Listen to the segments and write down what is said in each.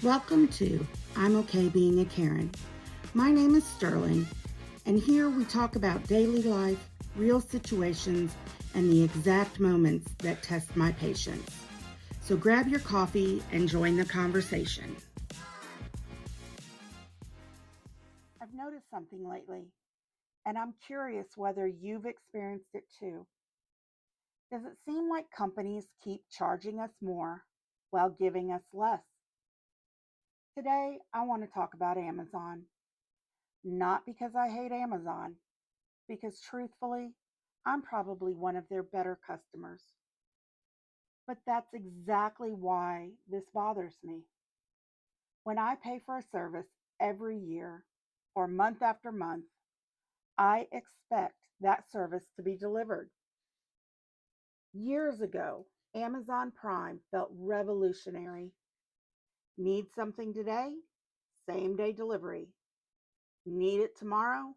Welcome to I'm Okay Being a Karen. My name is Sterling, and here we talk about daily life, real situations, and the exact moments that test my patience. So grab your coffee and join the conversation. I've noticed something lately, and I'm curious whether you've experienced it too. Does it seem like companies keep charging us more while giving us less? Today, I want to talk about Amazon. Not because I hate Amazon, because truthfully, I'm probably one of their better customers. But that's exactly why this bothers me. When I pay for a service every year or month after month, I expect that service to be delivered. Years ago, Amazon Prime felt revolutionary. Need something today? Same day delivery. Need it tomorrow?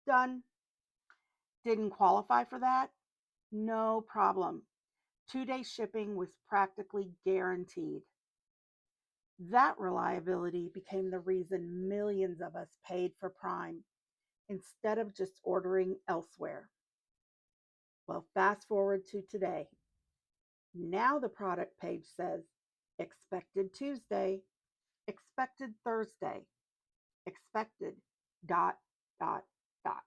Done. Didn't qualify for that? No problem. 2 day shipping was practically guaranteed. That reliability became the reason millions of us paid for Prime instead of just ordering elsewhere. Well, fast forward to today. Now the product page says expected Tuesday, expected Thursday, expected dot, dot, dot.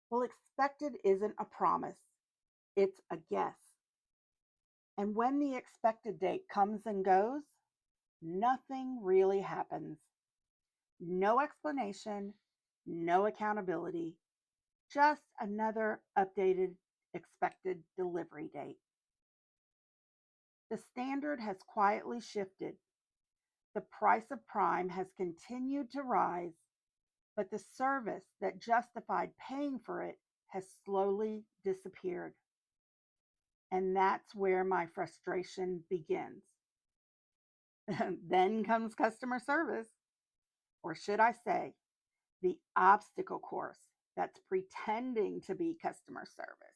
Well, expected isn't a promise, it's a guess. And when the expected date comes and goes, nothing really happens. No explanation, no accountability, just another updated expected delivery date. The standard has quietly shifted. The price of Prime has continued to rise, but the service that justified paying for it has slowly disappeared. And that's where my frustration begins. Then comes customer service, or should I say, the obstacle course that's pretending to be customer service.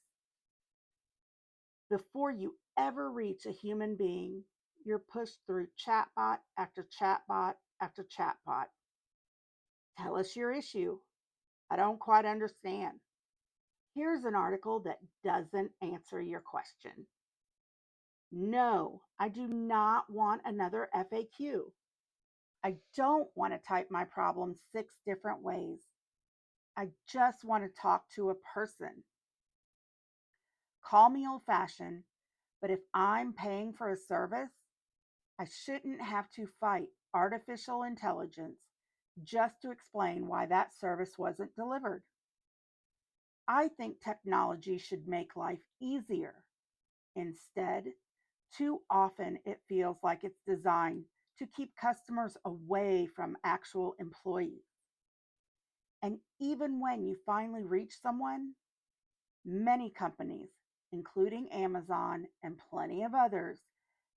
Before you ever reach a human being, you're pushed through chatbot after chatbot after chatbot. Tell us your issue. I don't quite understand. Here's an article that doesn't answer your question. No, I do not want another FAQ. I don't want to type my problem 6 different ways. I just want to talk to a person. Call me old fashioned, but if I'm paying for a service, I shouldn't have to fight artificial intelligence just to explain why that service wasn't delivered. I think technology should make life easier. Instead, too often it feels like it's designed to keep customers away from actual employees. And even when you finally reach someone, many companies, including Amazon and plenty of others,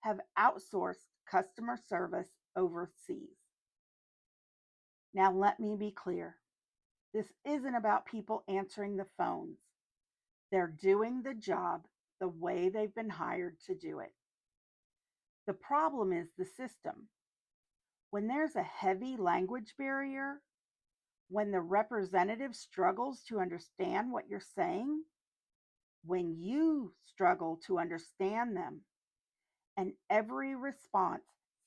have outsourced customer service overseas. Now, let me be clear. This isn't about people answering the phones. They're doing the job the way they've been hired to do it. The problem is the system. When there's a heavy language barrier, when the representative struggles to understand what you're saying, when you struggle to understand them, and every response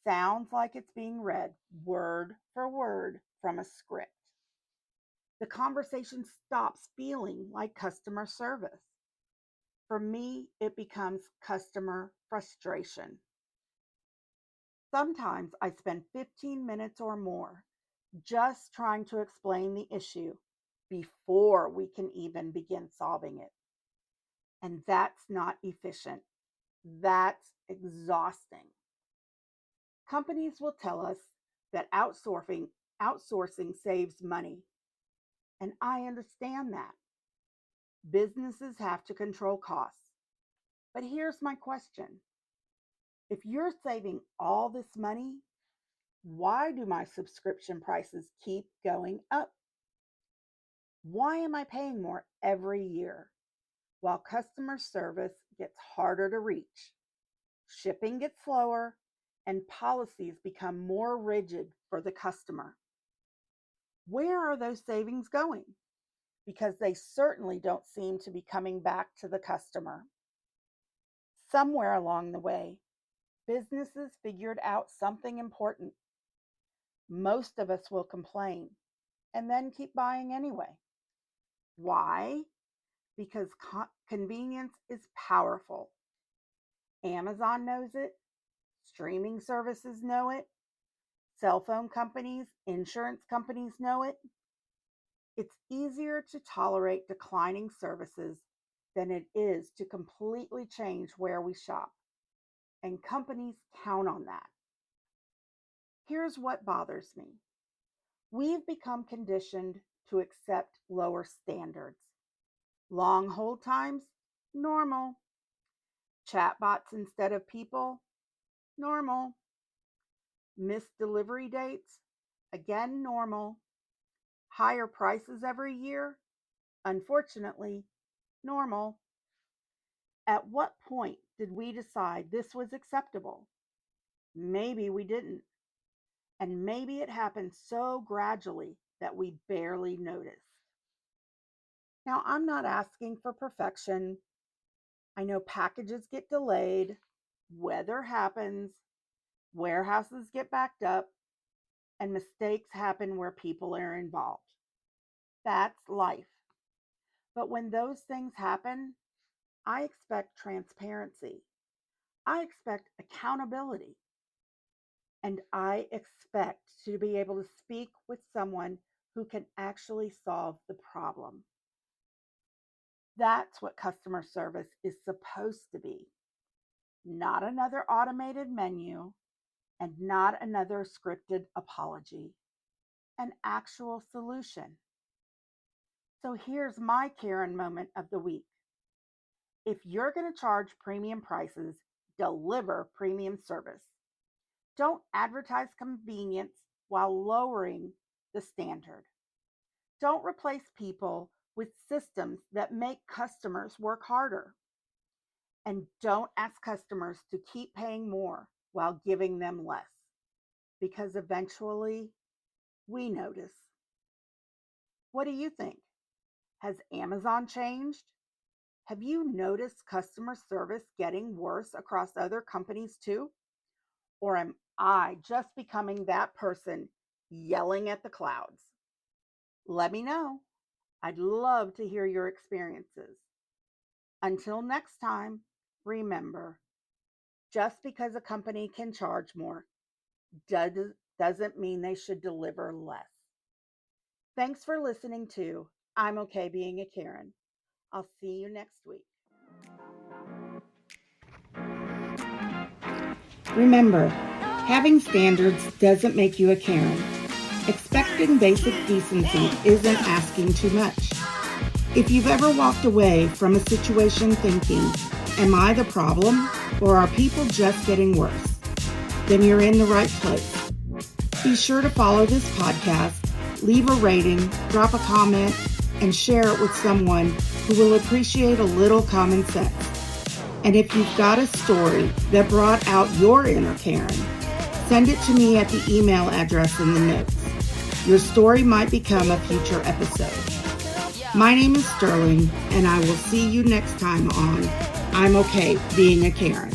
sounds like it's being read word for word from a script, the conversation stops feeling like customer service. For me, it becomes customer frustration. Sometimes I spend 15 minutes or more just trying to explain the issue before we can even begin solving it. And that's not efficient. That's exhausting. Companies will tell us that outsourcing saves money, and I understand that. Businesses have to control costs. But here's my question. If you're saving all this money, why do my subscription prices keep going up? Why am I paying more every year while customer service gets harder to reach? Shipping gets slower and policies become more rigid for the customer. Where are those savings going? Because they certainly don't seem to be coming back to the customer. Somewhere along the way, businesses figured out something important. Most of us will complain and then keep buying anyway. Why? Because convenience is powerful. Amazon knows it, streaming services know it, cell phone companies, insurance companies know it. It's easier to tolerate declining services than it is to completely change where we shop, and companies count on that. Here's what bothers me. We've become conditioned to accept lower standards. Long hold times, normal. Chatbots instead of people, normal. Missed delivery dates, again, normal. Higher prices every year, unfortunately, normal. At what point did we decide this was acceptable? Maybe we didn't. And maybe it happened so gradually that we barely noticed. Now, I'm not asking for perfection. I know packages get delayed, weather happens, warehouses get backed up, and mistakes happen where people are involved. That's life. But when those things happen, I expect transparency. I expect accountability. And I expect to be able to speak with someone who can actually solve the problem. That's what customer service is supposed to be. Not another automated menu and not another scripted apology. An actual solution. So here's my Karen moment of the week. If you're going to charge premium prices, deliver premium service. Don't advertise convenience while lowering the standard. Don't replace people with systems that make customers work harder. And don't ask customers to keep paying more while giving them less, because eventually we notice. What do you think? Has Amazon changed? Have you noticed customer service getting worse across other companies too? Or am I just becoming that person yelling at the clouds? Let me know. I'd love to hear your experiences. Until next time, remember, just because a company can charge more doesn't mean they should deliver less. Thanks for listening to I'm Okay Being a Karen. I'll see you next week. Remember, having standards doesn't make you a Karen. Expecting basic decency isn't asking too much. If you've ever walked away from a situation thinking, am I the problem or are people just getting worse? Then you're in the right place. Be sure to follow this podcast, leave a rating, drop a comment, and share it with someone who will appreciate a little common sense. And if you've got a story that brought out your inner Karen, send it to me at the email address in the notes. Your story might become a future episode. My name is Sterling, and I will see you next time on I'm Okay Being a Karen.